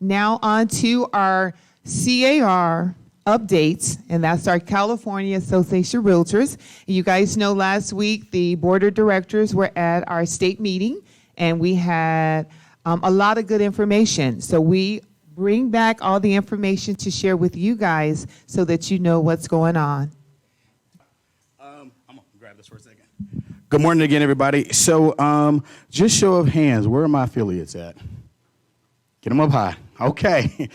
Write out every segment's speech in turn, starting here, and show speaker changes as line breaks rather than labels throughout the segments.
Now on to our C.A.R. updates, and that's our California Association of Realtors. You guys know last week the board of directors were at our state meeting, and we had a lot of good information. So we bring back all the information to share with you guys so that you know what's going on.
I'm gonna grab this for a second. Good morning again, everybody. So just show of hands, where are my affiliates at? Get them up high. Okay.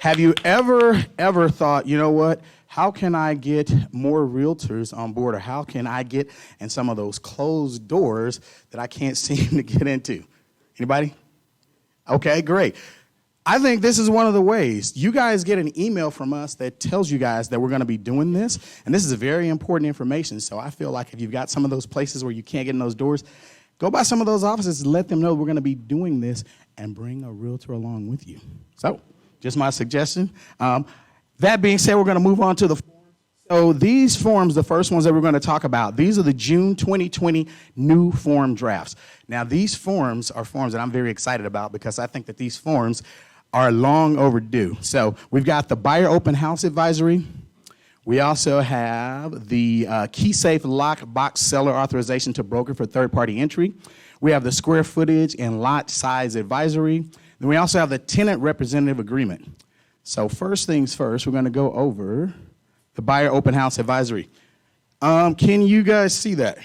Have you ever thought, you know what, how can I get more realtors on board, or how can I get in some of those closed doors that I can't seem to get into? Anybody? Okay, great. I think this is one of the ways. You guys get an email from us that tells you guys that we're going to be doing this, and this is very important information. So I feel like if you've got some of those places where you can't get in those doors, go by some of those offices and let them know we're going to be doing this, and bring a realtor along with you. So just my suggestion. That being said, we're going to move on to the forms. So these forms, the first ones that we're going to talk about, these are the June 2020 new form drafts. Now, these forms are forms that I'm very excited about because I think that these forms are long overdue. So we've got the buyer open house advisory. We also have the Safe Lockbox seller authorization to broker for third-party entry. We have the square footage and lot size advisory. Then we also have the tenant representative agreement. So first things first, we're going to go over the buyer open house advisory. Can you guys see that?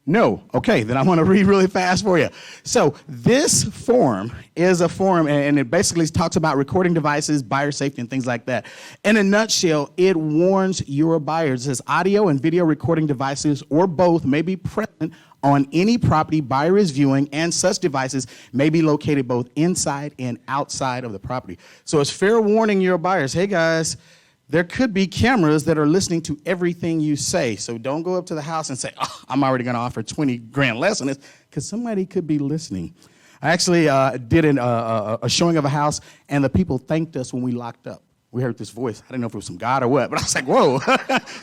No. Okay, then I'm going to read really fast for you. So this form is a form, and it basically talks about recording devices, buyer safety, and things like that. In a nutshell, it warns your buyers. It says audio and video recording devices or both may be present on any property buyer is viewing, and such devices may be located both inside and outside of the property. So it's fair warning your buyers, hey guys, there could be cameras that are listening to everything you say. So don't go up to the house and say, oh, I'm already going to offer 20 grand less on this, because somebody could be listening. I actually did a showing of a house, and the people thanked us when we locked up. We heard this voice. I didn't know if it was from God or what, but I was like, whoa.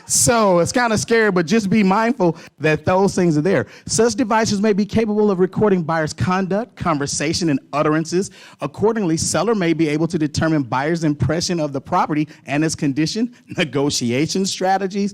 So it's kind of scary, but just be mindful that those things are there. Such devices may be capable of recording buyer's conduct, conversation, and utterances. Accordingly, seller may be able to determine buyer's impression of the property and its condition, negotiation strategies.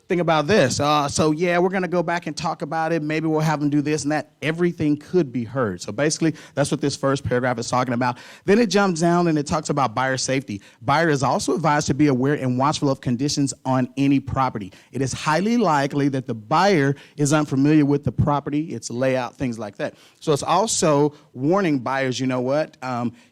Think about this. So yeah, we're going to go back and talk about it. Maybe we'll have them do this and that. Everything could be heard. So basically, that's what this first paragraph is talking about. Then it jumps down and it talks about buyer safety. Buyer is also advised to be aware and watchful of conditions on any property. It is highly likely that the buyer is unfamiliar with the property, its layout, things like that. So it's also warning buyers, you know what?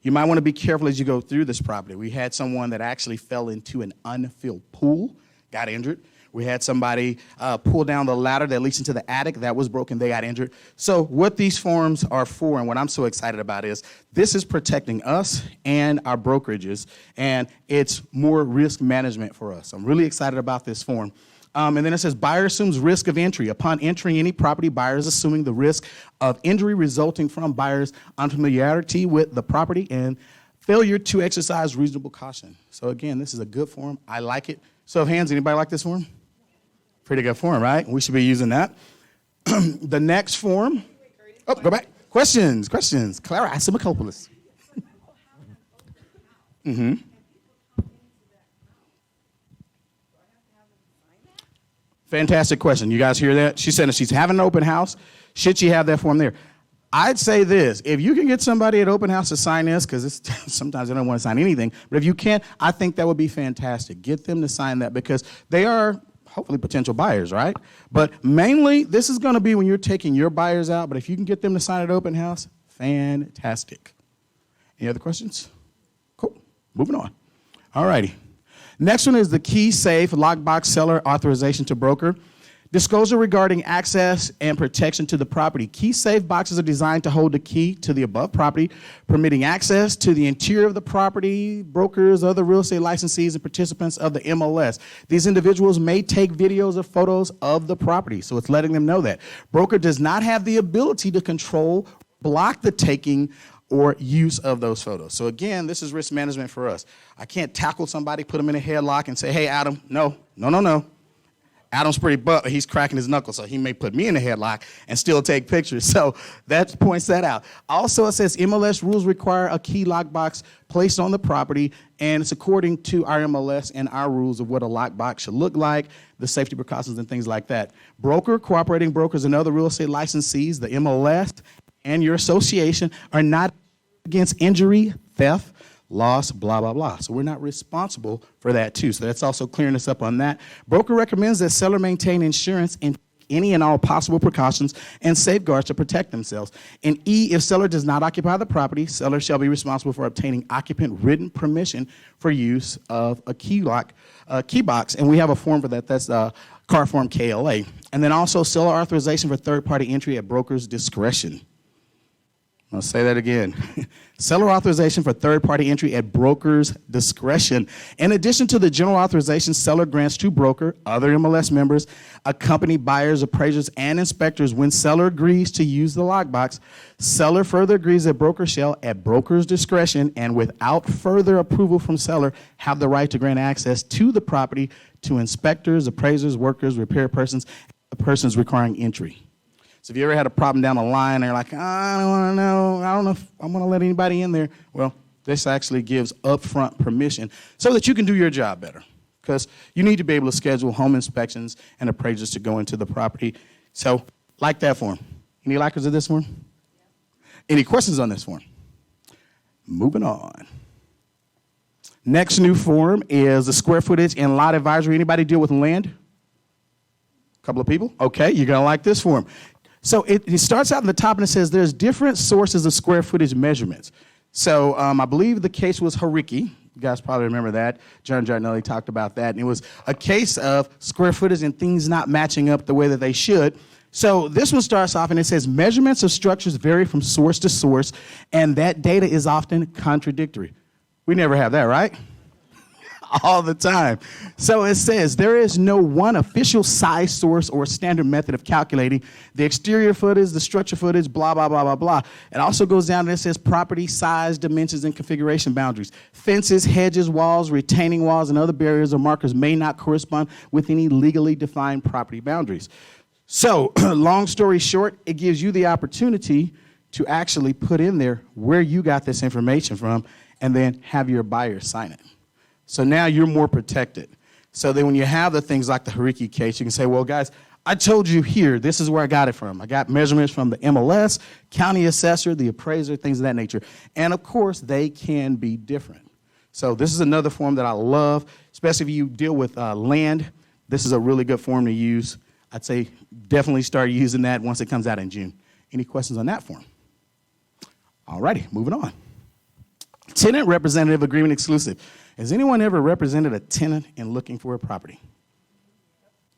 You might want to be careful as you go through this property. We had someone that actually fell into an unfilled pool, got injured. We had somebody pull down the ladder that leads into the attic. That was broken. They got injured. So what these forms are for, and what I'm so excited about, is this is protecting us and our brokerages, and it's more risk management for us. I'm really excited about this form. And then it says, buyer assumes risk of entry. Upon entering any property, buyer is assuming the risk of injury resulting from buyer's unfamiliarity with the property and failure to exercise reasonable caution. So again, this is a good form. I like it. So hands, anybody like this form? Pretty good form, right? We should be using that. The next form. Oh, go back. Questions. Clara Asimacopoulos. Mm-hmm. Fantastic question. You guys hear that? She said if she's having an open house, should she have that form there? I'd say this, if you can get somebody at open house to sign this, because sometimes they don't want to sign anything, but if you can't, I think that would be fantastic. Get them to sign that, because they are hopefully potential buyers, right? But mainly, this is going to be when you're taking your buyers out, but if you can get them to sign at open house, fantastic. Any other questions? Cool. Moving on. All righty. Next one is the Safe Lockbox seller authorization to broker. Disclosure regarding access and protection to the property. Safe boxes are designed to hold the key to the above property, permitting access to the interior of the property, brokers, other real estate licensees, and participants of the MLS. These individuals may take videos or photos of the property, so it's letting them know that. Broker does not have the ability to control, block the taking, or use of those photos. So again, this is risk management for us. I can't tackle somebody, put them in a headlock, and say, hey, Adam, no. Adam's pretty butt, he's cracking his knuckles, so he may put me in a headlock and still take pictures. So that points that out. Also, it says MLS rules require a key lockbox placed on the property, and it's according to our MLS and our rules of what a lockbox should look like, the safety precautions and things like that. Broker, cooperating brokers, and other real estate licensees, the MLS, and your association are not against injury, theft, loss, blah, blah, blah. So we're not responsible for that too. So that's also clearing us up on that. Broker recommends that seller maintain insurance and any and all possible precautions and safeguards to protect themselves. And E, if seller does not occupy the property, seller shall be responsible for obtaining occupant written permission for use of a key box. And we have a form for that. That's C.A.R. form KLA. And then also seller authorization for third-party entry at broker's discretion. I'll say that again. Seller authorization for third-party entry at broker's discretion. In addition to the general authorization, seller grants to broker, other MLS members, accompany buyers, appraisers, and inspectors when seller agrees to use the lockbox. Seller further agrees that broker shall, at broker's discretion and without further approval from seller, have the right to grant access to the property to inspectors, appraisers, workers, repair persons, and persons requiring entry. So if you ever had a problem down the line, and you're like, I don't want to know, I don't know if I'm going to let anybody in there. Well, this actually gives upfront permission so that you can do your job better. Because you need to be able to schedule home inspections and appraisals to go into the property. So, like that form. Any likers of this form? Any questions on this form? Moving on. Next new form is the square footage and lot advisory. Anybody deal with land? Couple of people? Okay, you're going to like this form. So it starts out in the top and it says there's different sources of square footage measurements. So I believe the case was Hariki. You guys probably remember that. John Giardinelli talked about that. And it was a case of square footage and things not matching up the way that they should. So this one starts off and it says measurements of structures vary from source to source, and that data is often contradictory. We never have that, right? All the time. So it says there is no one official size source or standard method of calculating the exterior footage, the structure footage, blah, blah, blah, blah, blah. It also goes down and it says property size, dimensions, and configuration boundaries. Fences, hedges, walls, retaining walls, and other barriers or markers may not correspond with any legally defined property boundaries. So long story short, it gives you the opportunity to actually put in there where you got this information from and then have your buyer sign it. So now you're more protected. So then when you have the things like the Hariki case, you can say, well, guys, I told you here, this is where I got it from. I got measurements from the MLS, county assessor, the appraiser, things of that nature. And of course, they can be different. So this is another form that I love, especially if you deal with land. This is a really good form to use. I'd say definitely start using that once it comes out in June. Any questions on that form? All righty, moving on. Tenant representative agreement exclusive. Has anyone ever represented a tenant in looking for a property?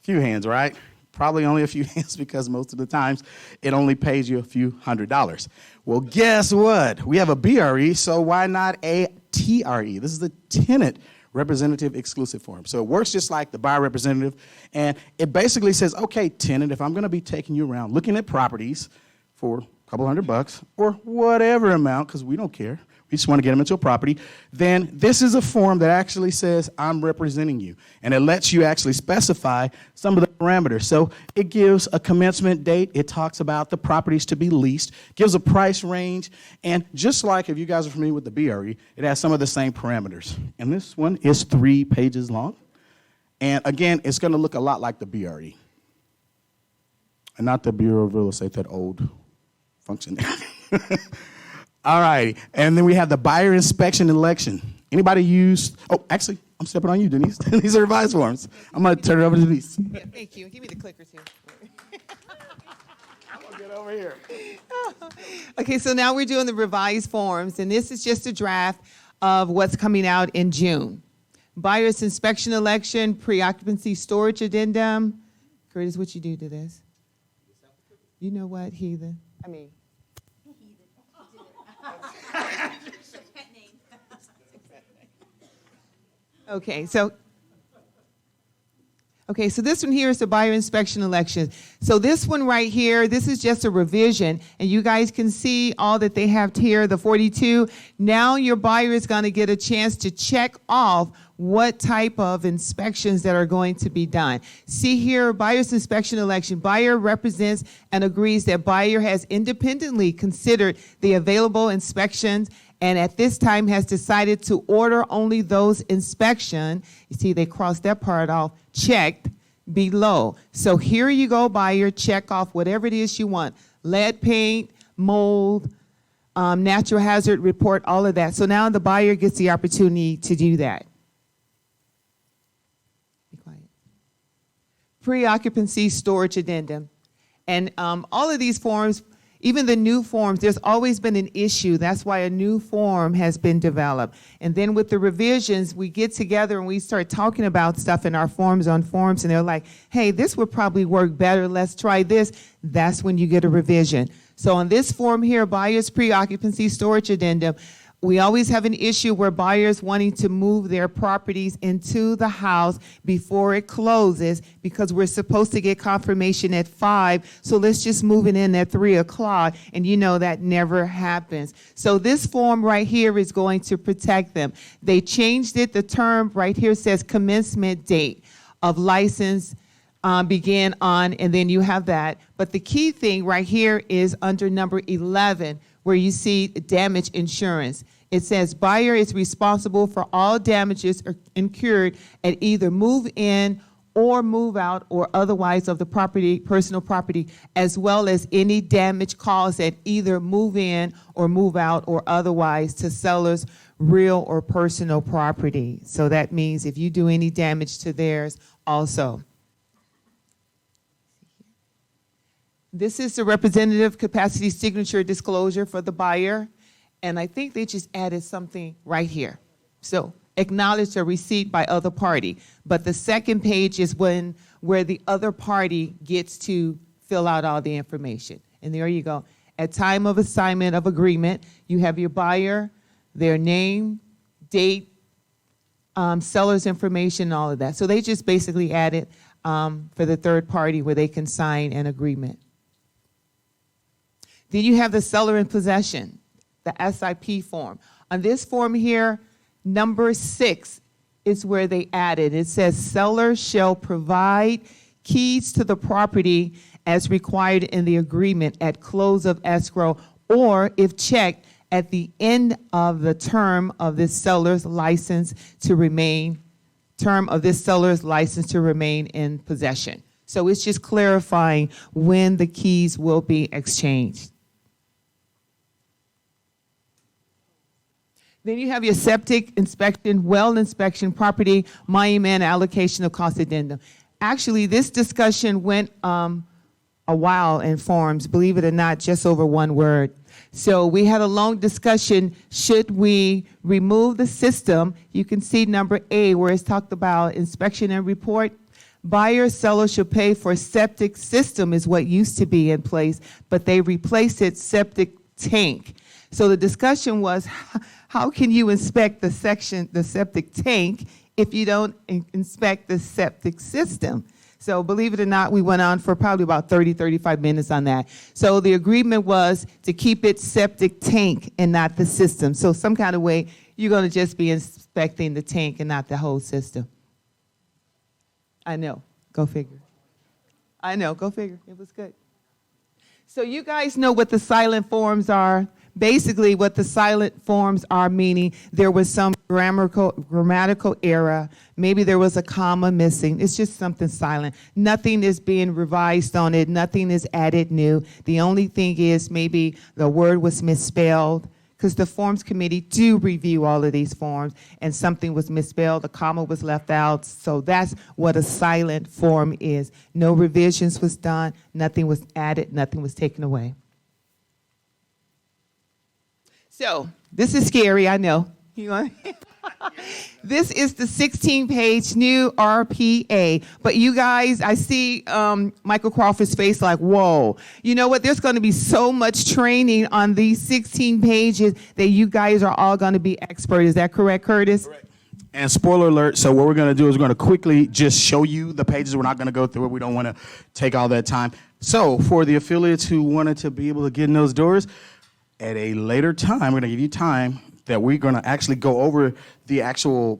Few hands, right? Probably only a few hands because most of the times it only pays you a few $100s. Well, guess what? We have a BRE, so why not a TRE? This is the tenant representative exclusive form. So it works just like the buyer representative, and it basically says, okay, tenant, if I'm going to be taking you around looking at properties for a couple $100 or whatever amount, because we don't care, we just want to get them into a property, then this is a form that actually says I'm representing you. And it lets you actually specify some of the parameters. So it gives a commencement date. It talks about the properties to be leased, gives a price range. And just like if you guys are familiar with the BRE, it has some of the same parameters. And this one is 3 pages long. And again, it's going to look a lot like the BRE. And not the Bureau of Real Estate, that old function there. All right, and then we have the buyer inspection election. Anybody use, oh, actually, I'm stepping on you, Denise. These are revised forms. I'm going to turn it over to Denise.
Yeah, thank you. Give me the clicker, too.
I'm going to get over here.
Okay, so now we're doing the revised forms, and this is just a draft of what's coming out in June. Buyer's inspection election, pre-occupancy storage addendum. Curtis, what you do to this? You know what, heathen? I mean... Okay, so, Okay, so this one here is the buyer inspection election. So this one right here, this is just a revision, and you guys can see all that they have here, the 42. Now your buyer is going to get a chance to check off what type of inspections that are going to be done. See here, buyer's inspection election. Buyer represents and agrees that buyer has independently considered the available inspections and at this time has decided to order only those inspections. You see, they crossed that part off, checked below. So here you go, buyer, check off whatever it is you want. Lead paint, mold, natural hazard report, all of that. So now the buyer gets the opportunity to do that. Be quiet. Pre-occupancy storage addendum. And all of these forms, even the new forms, there's always been an issue. That's why a new form has been developed. And then with the revisions, we get together and we start talking about stuff in our forms on forms, and they're like, hey, this would probably work better. Let's try this. That's when you get a revision. So on this form here, buyer's pre-occupancy storage addendum, we always have an issue where buyers wanting to move their properties into the house before it closes because we're supposed to get confirmation at 5, so let's just move it in at 3 o'clock, and you know that never happens. So this form right here is going to protect them. They changed it. The term right here says commencement date of license began on, and then you have that. But the key thing right here is under number 11, where you see damage insurance. It says buyer is responsible for all damages incurred at either move in or move out or otherwise of the property, personal property, as well as any damage caused at either move in or move out or otherwise to seller's real or personal property. So that means if you do any damage to theirs also. This is the representative capacity signature disclosure for the buyer, and I think they just added something right here. So acknowledge a receipt by other party, but the second page is where the other party gets to fill out all the information. And there you go. At time of assignment of agreement, you have your buyer, their name, date, seller's information, all of that. So they just basically added for the third party where they can sign an agreement. Then you have the seller in possession, the SIP form. On this form here, number 6 is where they added. It says seller shall provide keys to the property as required in the agreement at close of escrow or if checked at the end of the term of this seller's license to remain in possession. So it's just clarifying when the keys will be exchanged. Then you have your septic inspection, well inspection, property, monument, allocation of cost addendum. Actually, this discussion went a while in forms, believe it or not, just over one word. So we had a long discussion, should we remove the system? You can see number A where it's talked about inspection and report. Buyer, seller should pay for septic system is what used to be in place, but they replaced it septic tank. So the discussion was, how can you inspect the septic tank if you don't inspect the septic system? So believe it or not, we went on for probably about 30, 35 minutes on that. So the agreement was to keep it septic tank and not the system. So some kind of way, you're going to just be inspecting the tank and not the whole system. I know, go figure. I know, go figure, it was good. So you guys know what the silent forms are. Basically, what the silent forms are meaning there was some grammatical error. Maybe there was a comma missing. It's just something silent. Nothing is being revised on it. Nothing is added new. The only thing is maybe the word was misspelled because the forms committee do review all of these forms and something was misspelled, a comma was left out. So that's what a silent form is. No revisions was done. Nothing was added. Nothing was taken away. So this is scary, I know. This is the 16-page new RPA. But you guys, I see Michael Crawford's face like, whoa. You know what? There's going to be so much training on these 16 pages that you guys are all going to be experts. Is that correct, Curtis?
Correct. And spoiler alert, so what we're going to do is we're going to quickly just show you the pages. We're not going to go through it. We don't want to take all that time. So for the affiliates who wanted to be able to get in those doors, at a later time, we're going to give you time that we're going to actually go over the actual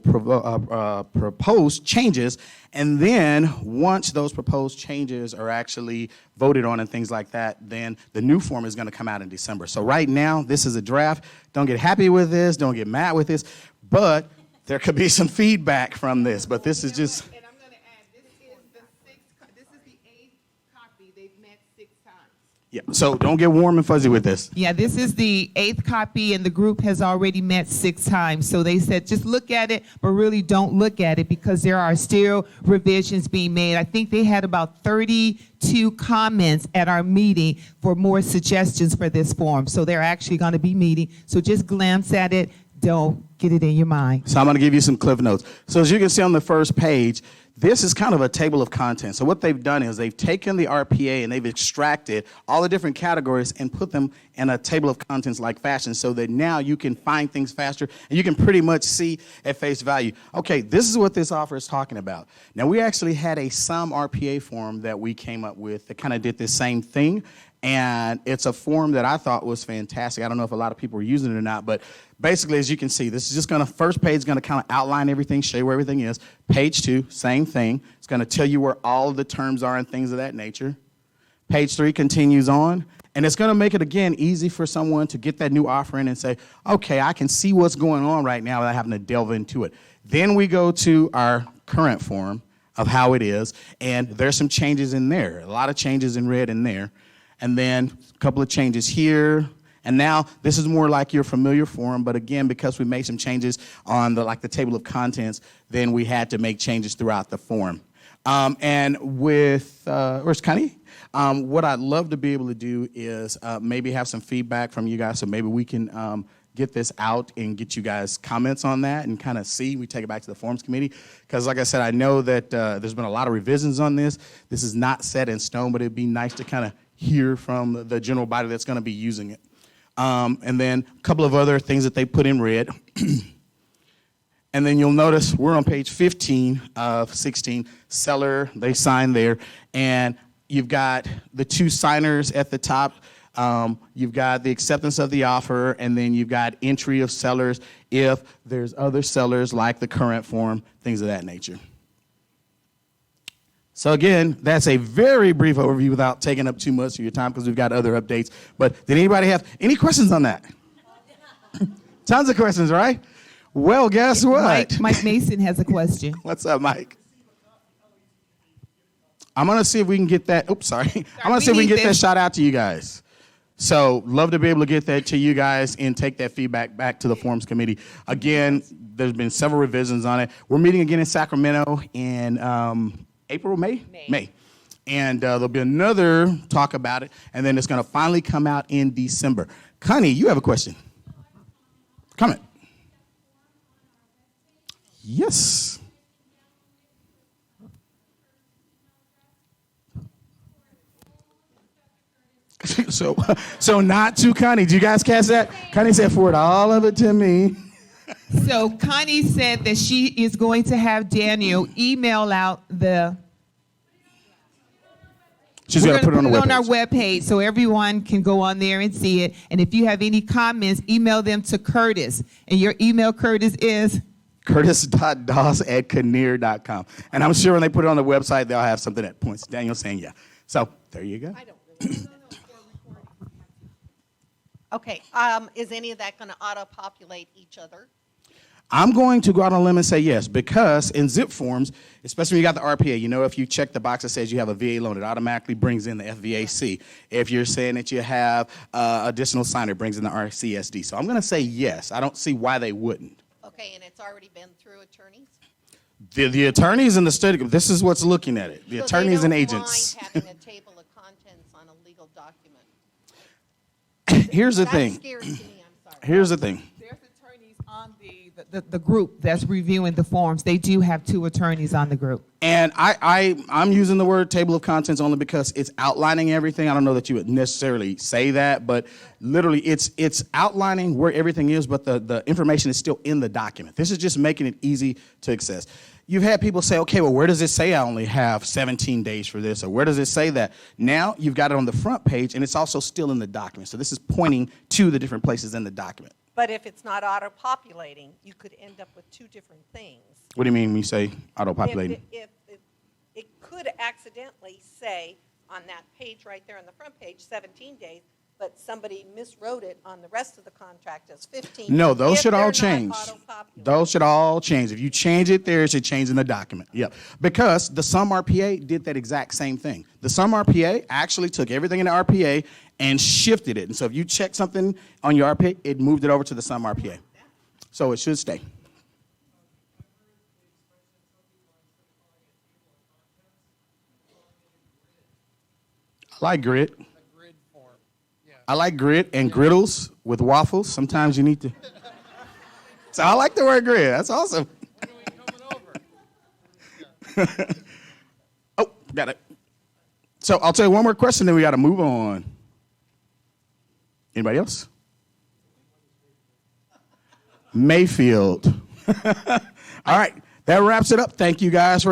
proposed changes. And then once those proposed changes are actually voted on and things like that, then the new form is going to come out in December. So right now, this is a draft. Don't get happy with this. Don't get mad with this. But there could be some feedback from this. But this is just...
And I'm going to add, this is the 8th copy. They've met 6 times.
Yeah, so don't get warm and fuzzy with this.
Yeah, this is the 8th copy, and the group has already met 6 times. So they said, just look at it, but really don't look at it because there are still revisions being made. I think they had about 32 comments at our meeting for more suggestions for this form. So they're actually going to be meeting. So just glance at it. Don't get it in your mind.
So I'm going to give you some cliff notes. So as you can see on the first page, this is kind of a table of contents. So what they've done is they've taken the RPA and they've extracted all the different categories and put them in a table of contents like fashion so that now you can find things faster and you can pretty much see at face value. Okay, this is what this offer is talking about. Now we actually had a sum RPA form that we came up with that kind of did the same thing. And it's a form that I thought was fantastic. I don't know if a lot of people are using it or not, but basically, as you can see, this is just going to, first page is going to kind of outline everything, show you where everything is. Page 2, same thing. It's going to tell you where all of the terms are and things of that nature. Page 3 continues on, and it's going to make it, again, easy for someone to get that new offer in and say, okay, I can see what's going on right now without having to delve into it. Then we go to our current form of how it is, and there's some changes in there, a lot of changes in red in there. And then a couple of changes here. And now this is more like your familiar form, but again, because we made some changes on the table of contents, then we had to make changes throughout the form. And with, where's Connie? What I'd love to be able to do is maybe have some feedback from you guys, so maybe we can get this out and get you guys comments on that and kind of see. We take it back to the forms committee. Because like I said, I know that there's been a lot of revisions on this. This is not set in stone, but it'd be nice to kind of hear from the general body that's going to be using it. And then a couple of other things that they put in red. And then you'll notice we're on page 15 of 16. Seller, they sign there. And you've got the 2 signers at the top. You've got the acceptance of the offer, and then you've got entry of sellers if there's other sellers like the current form, things of that nature. So again, that's a very brief overview without taking up too much of your time because we've got other updates. But did anybody have any questions on that? Tons of questions, right? Well, guess what?
Mike Mason has a question.
What's up, Mike? I'm going to see if we can get that. Oops, sorry. I'm going to see if we can get that shot out to you guys. So love to be able to get that to you guys and take that feedback back to the forms committee. Again, there's been several revisions on it. We're meeting again in Sacramento in April, May. And there'll be another talk about it, and then it's going to finally come out in December. Connie, you have a question. Comment. Yes. So not to Connie. Do you guys catch that? Connie said, forward all of it to me.
So Connie said that she is going to have Daniel email out the...
She's going to put it on
our webpage so everyone can go on there and see it. And if you have any comments, email them to Curtis. And your email, Curtis, is?
Curtis.doss@kinnear.com.
And I'm sure when they put it on the website, they'll have something that points to Daniel saying yeah. So there you go.
I don't really. Okay, is any of that going to auto-populate each other?
I'm going to go out on a limb and say yes, because in zip forms, especially when you got the RPA, you know, if you check the box that says you have a VA loan, it automatically brings in the FVAC. If you're saying that you have additional signer, it brings in the RCSD. So I'm going to say yes. I don't see why they wouldn't.
Okay, and it's already been through attorneys?
The attorneys and the study group, this is what's looking at it. The
So
attorneys and
they don't
agents.
mind having a table of contents on a legal document?
Here's the
That's
thing.
scary to me, I'm sorry.
Here's the thing.
There's attorneys On the group that's reviewing the forms, they do have 2 attorneys on the group.
And I'm using the word table of contents only because it's outlining everything. I don't know that you would necessarily say that, but literally it's outlining where everything is, but the information is still in the document. This is just making it easy to access. You've had people say, okay, well, where does it say I only have 17 days for this? Or where does it say that? Now you've got it on the front page, and it's also still in the document. So this is pointing to the different places in the document.
But if it's not auto-populating, you could end up with 2 different things.
What do you mean when you say auto-populating?
If it could accidentally say on that page right there on the front page, 17 days, but somebody miswrote it on the rest of the contract as 15.
No, those
if
should all
they're not
change.
auto-populating.
Those should all change. If you change it there, it should change in the document. Yep. Because the sum RPA did that exact same thing. The sum RPA actually took everything in the RPA and shifted it. And so if you check something on your RPA, it moved it over to the sum RPA. So it should stay. I like grid. I like grid and griddles with waffles. Sometimes you need to. So I like the word grid. That's awesome. Oh, got it. So I'll tell you one more question, then we got to move on. Anybody else? Mayfield. All right, that wraps it up. Thank you guys for